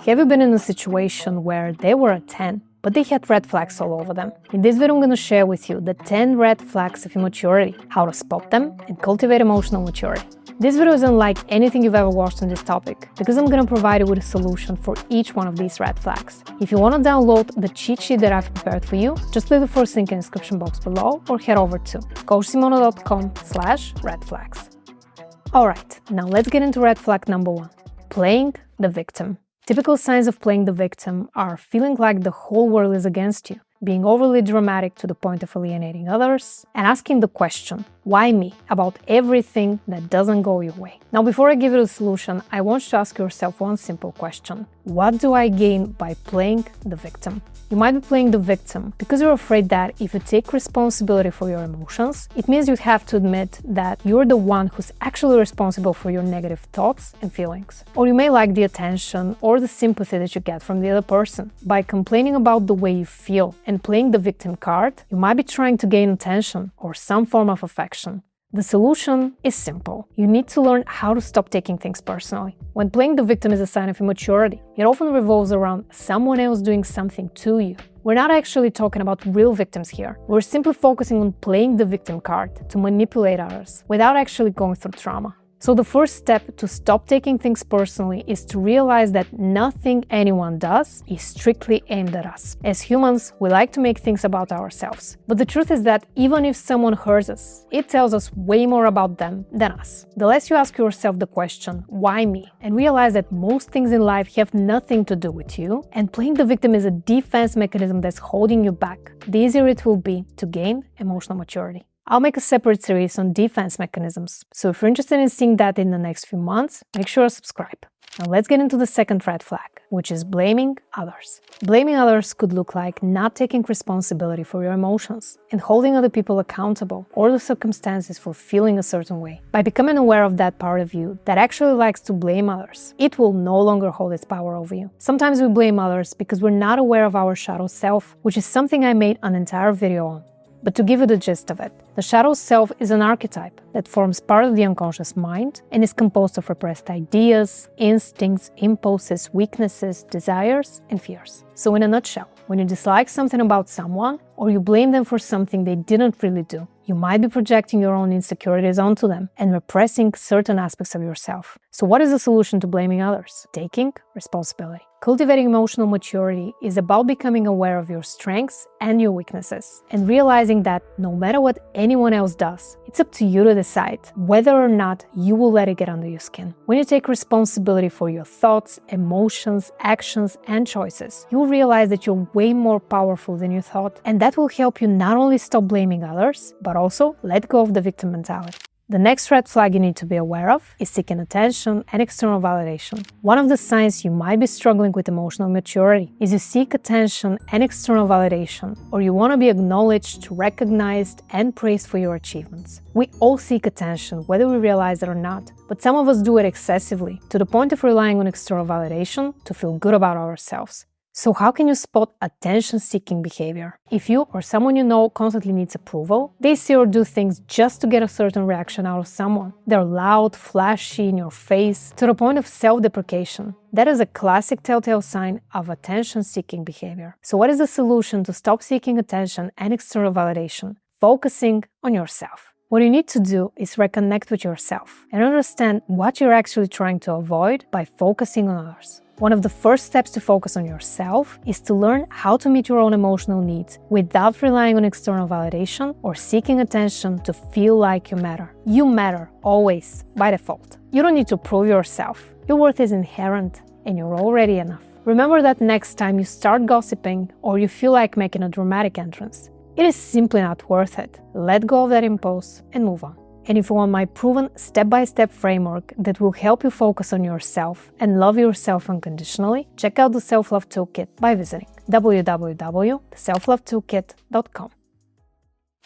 Have you been in a situation where they were a 10, but they had red flags all over them? In this video, I'm going to share with you the 10 red flags of immaturity, how to spot them, and cultivate emotional maturity. This video is unlike anything you've ever watched on this topic, because I'm going to provide you with a solution for each one of these red flags. If you want to download the cheat sheet that I've prepared for you, just leave the first link in the description box below or head over to coachsimona.com/redflags. Alright, now let's get into red flag number 1, playing the victim. Typical signs of playing the victim are feeling like the whole world is against you, being overly dramatic to the point of alienating others, and asking the question, why me, about everything that doesn't go your way. Now, before I give you the solution, I want you to ask yourself one simple question. What do I gain by playing the victim? You might be playing the victim because you're afraid that if you take responsibility for your emotions, it means you have to admit that you're the one who's actually responsible for your negative thoughts and feelings. Or you may like the attention or the sympathy that you get from the other person. By complaining about the way you feel and playing the victim card, you might be trying to gain attention or some form of affection. The solution is simple. You need to learn how to stop taking things personally. When playing the victim is a sign of immaturity, it often revolves around someone else doing something to you. We're not actually talking about real victims here. We're simply focusing on playing the victim card to manipulate others without actually going through trauma. So the first step to stop taking things personally is to realize that nothing anyone does is strictly aimed at us. As humans, we like to make things about ourselves. But the truth is that even if someone hurts us, it tells us way more about them than us. The less you ask yourself the question, why me? And realize that most things in life have nothing to do with you, and playing the victim is a defense mechanism that's holding you back, the easier it will be to gain emotional maturity. I'll make a separate series on defense mechanisms, so if you're interested in seeing that in the next few months, make sure to subscribe. Now let's get into the second red flag, which is blaming others. Blaming others could look like not taking responsibility for your emotions and holding other people accountable or the circumstances for feeling a certain way. By becoming aware of that part of you that actually likes to blame others, it will no longer hold its power over you. Sometimes we blame others because we're not aware of our shadow self, which is something I made an entire video on. But to give you the gist of it, the shadow self is an archetype that forms part of the unconscious mind and is composed of repressed ideas, instincts, impulses, weaknesses, desires, and fears. So in a nutshell, when you dislike something about someone or you blame them for something they didn't really do, you might be projecting your own insecurities onto them and repressing certain aspects of yourself. So what is the solution to blaming others? Taking responsibility. Cultivating emotional maturity is about becoming aware of your strengths and your weaknesses and realizing that no matter what anyone else does, it's up to you to decide whether or not you will let it get under your skin. When you take responsibility for your thoughts, emotions, actions, and choices, you will realize that you're way more powerful than you thought, and that will help you not only stop blaming others, but also let go of the victim mentality. The next red flag you need to be aware of is seeking attention and external validation. One of the signs you might be struggling with emotional maturity is you seek attention and external validation, or you want to be acknowledged, recognized, and praised for your achievements. We all seek attention, whether we realize it or not, but some of us do it excessively, to the point of relying on external validation to feel good about ourselves. So how can you spot attention-seeking behavior? If you or someone you know constantly needs approval, they say or do things just to get a certain reaction out of someone. They're loud, flashy, in your face, to the point of self-deprecation. That is a classic telltale sign of attention-seeking behavior. So what is the solution to stop seeking attention and external validation? Focusing on yourself. What you need to do is reconnect with yourself and understand what you're actually trying to avoid by focusing on others. One of the first steps to focus on yourself is to learn how to meet your own emotional needs without relying on external validation or seeking attention to feel like you matter. You matter, always, by default. You don't need to prove yourself. Your worth is inherent and you're already enough. Remember that next time you start gossiping or you feel like making a dramatic entrance. It is simply not worth it. Let go of that impulse and move on. And if you want my proven step-by-step framework that will help you focus on yourself and love yourself unconditionally, check out the Self-Love Toolkit by visiting www.theselflovetoolkit.com.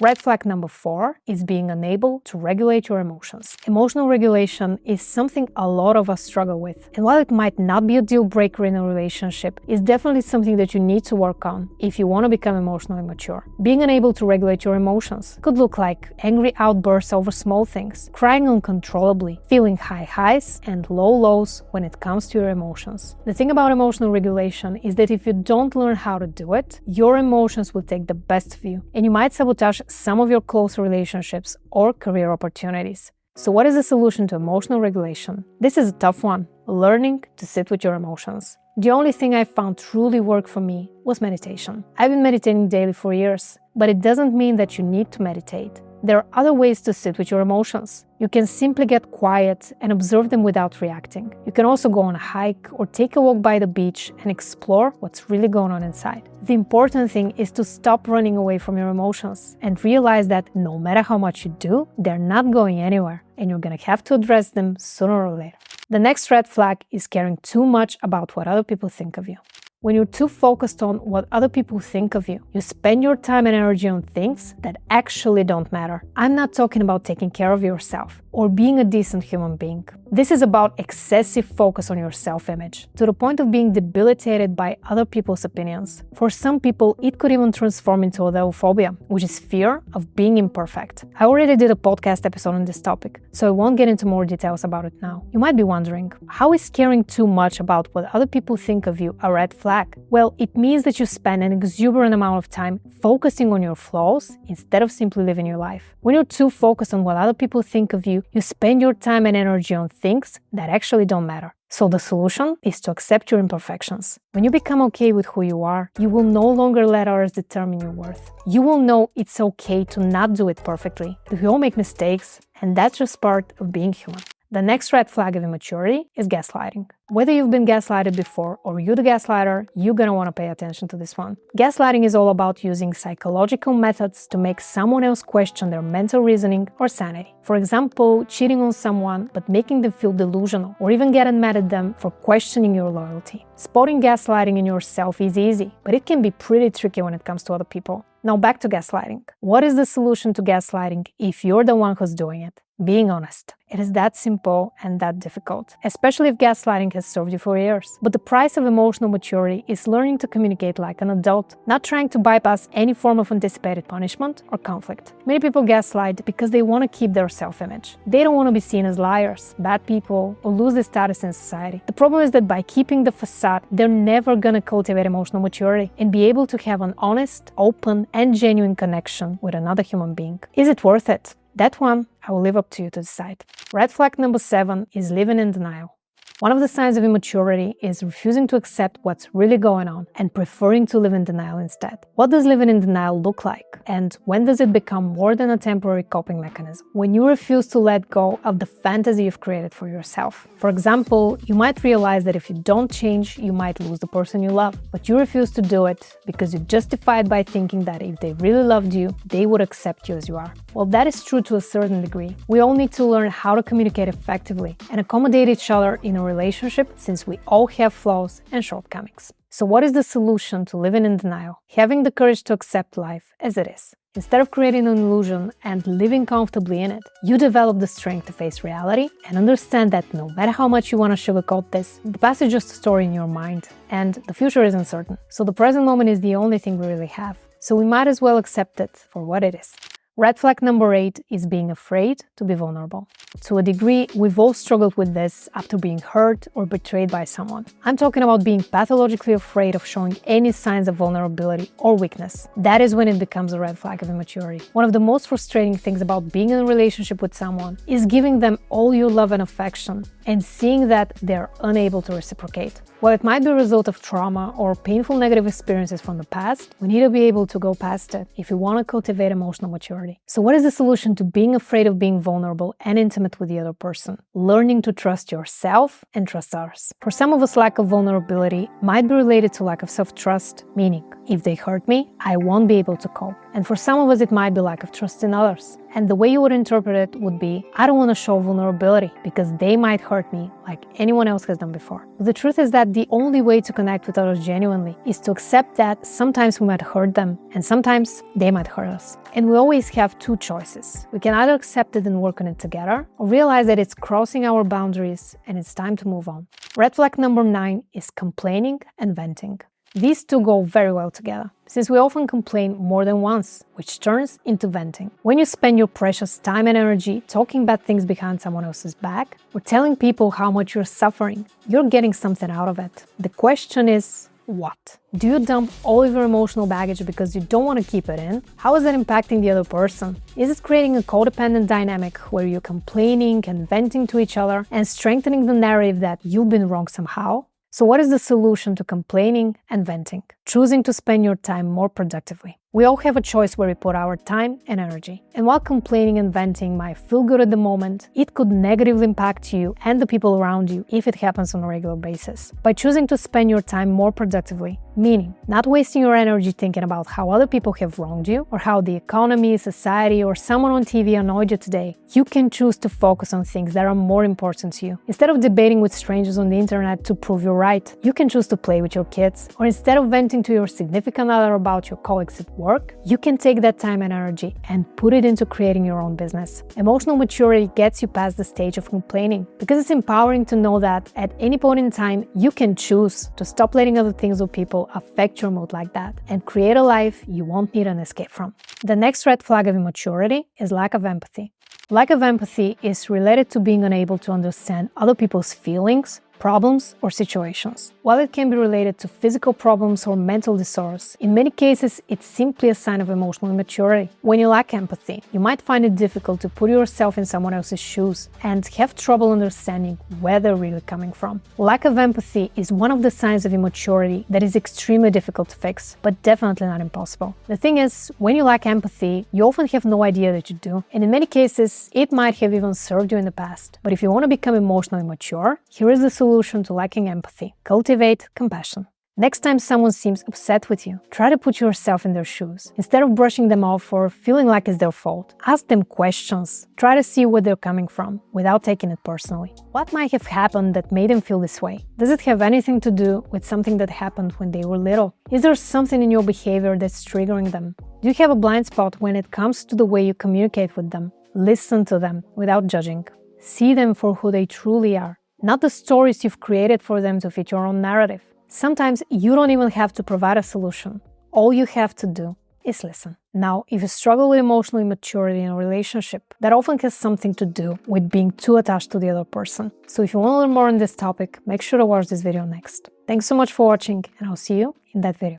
Red flag number 4 is being unable to regulate your emotions. Emotional regulation is something a lot of us struggle with. And while it might not be a deal breaker in a relationship, it's definitely something that you need to work on if you want to become emotionally mature. Being unable to regulate your emotions could look like angry outbursts over small things, crying uncontrollably, feeling high highs and low lows when it comes to your emotions. The thing about emotional regulation is that if you don't learn how to do it, your emotions will take the best of you, and you might sabotage some of your close relationships or career opportunities. So what is the solution to emotional regulation? This is a tough one: learning to sit with your emotions. The only thing I found truly worked for me was meditation. I've been meditating daily for years, but it doesn't mean that you need to meditate. There are other ways to sit with your emotions. You can simply get quiet and observe them without reacting. You can also go on a hike or take a walk by the beach and explore what's really going on inside. The important thing is to stop running away from your emotions and realize that no matter how much you do, they're not going anywhere, and you're gonna have to address them sooner or later. The next red flag is caring too much about what other people think of you. When you're too focused on what other people think of you, you spend your time and energy on things that actually don't matter. I'm not talking about taking care of yourself or being a decent human being. This is about excessive focus on your self-image, to the point of being debilitated by other people's opinions. For some people, it could even transform into adelophobia, which is fear of being imperfect. I already did a podcast episode on this topic, so I won't get into more details about it now. You might be wondering, how is caring too much about what other people think of you a red flag? Well, it means that you spend an exuberant amount of time focusing on your flaws instead of simply living your life. When you're too focused on what other people think of you, you spend your time and energy on things that actually don't matter. So the solution is to accept your imperfections. When you become okay with who you are, you will no longer let others determine your worth. You will know it's okay to not do it perfectly. We all make mistakes, and that's just part of being human. The next red flag of immaturity is gaslighting. Whether you've been gaslighted before or you're the gaslighter, you're gonna want to pay attention to this one. Gaslighting is all about using psychological methods to make someone else question their mental reasoning or sanity. For example, cheating on someone but making them feel delusional, or even getting mad at them for questioning your loyalty. Spotting gaslighting in yourself is easy, but it can be pretty tricky when it comes to other people. Now back to gaslighting. What is the solution to gaslighting if you're the one who's doing it? Being honest. It is that simple and that difficult, especially if gaslighting has served you for years. But the price of emotional maturity is learning to communicate like an adult, not trying to bypass any form of anticipated punishment or conflict. Many people gaslight because they want to keep their self-image. They don't want to be seen as liars, bad people, or lose their status in society. The problem is that by keeping the facade, they're never gonna cultivate emotional maturity and be able to have an honest, open, and genuine connection with another human being. Is it worth it? That one, I will leave up to you to decide. Red flag number 7 is living in denial. One of the signs of immaturity is refusing to accept what's really going on and preferring to live in denial instead. What does living in denial look like? And when does it become more than a temporary coping mechanism? When you refuse to let go of the fantasy you've created for yourself. For example, you might realize that if you don't change, you might lose the person you love. But you refuse to do it because you justify it by thinking that if they really loved you, they would accept you as you are. Well, that is true to a certain degree. We all need to learn how to communicate effectively and accommodate each other in a relationship, since we all have flaws and shortcomings. So what is the solution to living in denial? Having the courage to accept life as it is. Instead of creating an illusion and living comfortably in it, you develop the strength to face reality and understand that no matter how much you want to sugarcoat this, the past is just a story in your mind and the future is uncertain. So the present moment is the only thing we really have. So we might as well accept it for what it is. Red flag number 8 is being afraid to be vulnerable. To a degree, we've all struggled with this after being hurt or betrayed by someone. I'm talking about being pathologically afraid of showing any signs of vulnerability or weakness. That is when it becomes a red flag of immaturity. One of the most frustrating things about being in a relationship with someone is giving them all your love and affection and seeing that they're unable to reciprocate. While it might be a result of trauma or painful negative experiences from the past, we need to be able to go past it if we want to cultivate emotional maturity. So what is the solution to being afraid of being vulnerable and intimate with the other person? Learning to trust yourself and trust others. For some of us, lack of vulnerability might be related to lack of self-trust, meaning If they hurt me, I won't be able to cope. And for some of us, it might be lack of trust in others. And the way you would interpret it would be, I don't want to show vulnerability because they might hurt me like anyone else has done before. But the truth is that the only way to connect with others genuinely is to accept that sometimes we might hurt them and sometimes they might hurt us. And we always have two choices. We can either accept it and work on it together or realize that it's crossing our boundaries and it's time to move on. Red flag number 9 is complaining and venting. These two go very well together, since we often complain more than once, which turns into venting. When you spend your precious time and energy talking bad things behind someone else's back, or telling people how much you're suffering, you're getting something out of it. The question is, what? Do you dump all of your emotional baggage because you don't want to keep it in? How is that impacting the other person? Is it creating a codependent dynamic where you're complaining and venting to each other and strengthening the narrative that you've been wrong somehow? So what is the solution to complaining and venting? Choosing to spend your time more productively. We all have a choice where we put our time and energy. And while complaining and venting might feel good at the moment, it could negatively impact you and the people around you if it happens on a regular basis. By choosing to spend your time more productively, meaning not wasting your energy thinking about how other people have wronged you or how the economy, society, or someone on TV annoyed you today, you can choose to focus on things that are more important to you. Instead of debating with strangers on the internet to prove you're right, you can choose to play with your kids. Or instead of venting to your significant other about your colleagues at work, you can take that time and energy and put it into creating your own business. Emotional maturity gets you past the stage of complaining because it's empowering to know that at any point in time, you can choose to stop letting other things or people affect your mood like that and create a life you won't need an escape from. The next red flag of immaturity is lack of empathy. Lack of empathy is related to being unable to understand other people's feelings, problems, or situations. While it can be related to physical problems or mental disorders, in many cases, it's simply a sign of emotional immaturity. When you lack empathy, you might find it difficult to put yourself in someone else's shoes and have trouble understanding where they're really coming from. Lack of empathy is one of the signs of immaturity that is extremely difficult to fix, but definitely not impossible. The thing is, when you lack empathy, you often have no idea that you do, and in many cases, it might have even served you in the past. But if you want to become emotionally mature, here is the solution to lacking empathy. Cultivate compassion. Next time someone seems upset with you, try to put yourself in their shoes. Instead of brushing them off or feeling like it's their fault, ask them questions. Try to see where they're coming from without taking it personally. What might have happened that made them feel this way? Does it have anything to do with something that happened when they were little? Is there something in your behavior that's triggering them? Do you have a blind spot when it comes to the way you communicate with them? Listen to them without judging. See them for who they truly are, not the stories you've created for them to fit your own narrative. Sometimes you don't even have to provide a solution. All you have to do is listen. Now, if you struggle with emotional immaturity in a relationship, that often has something to do with being too attached to the other person. So if you want to learn more on this topic, make sure to watch this video next. Thanks so much for watching, and I'll see you in that video.